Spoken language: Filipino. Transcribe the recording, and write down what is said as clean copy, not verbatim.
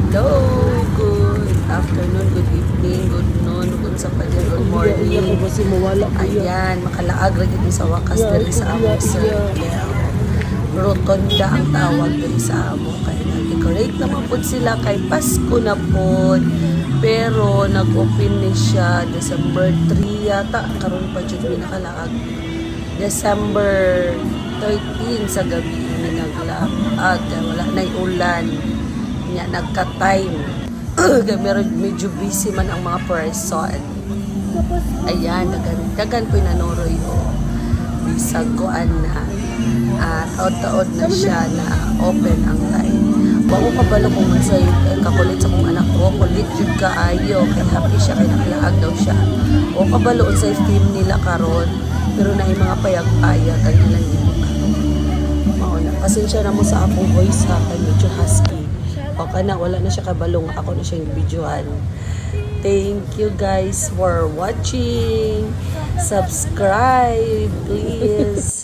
Hello, good afternoon, good evening, good noon, good sa pa dyan, good morning. Ayan, makalaag rin sa wakas dali sa among circle. Rotonda ang tawag dali sa amo. Kaya nag-decorate naman po sila kay Pasko na po. Pero nag-open ni siya December 3 yata. Karon pa dyan nakalaag. December 13 sa gabi ni naglaag. Wala na ulan. Nya nagka-time. Meron medyo busy man ang mga person. Ayan, dagan po nanoroy o. Bisag koan na. Taod-taod na siya na open ang line. Wako kabalo kung mansay kakulit sa kong anak ko. Kulit jud kaayo. Kaya happy siya. Kaya nakilaag daw siya. O kabalo sa team nila karon. Pero na yung mga payag-payag. Kaya lang yung mauna. Pasensya na mo sa akong voice ha. Kaya medyo husky. O kana, wala na siya kabalong. Ako na siya yung videohan. Thank you guys for watching. Subscribe, please.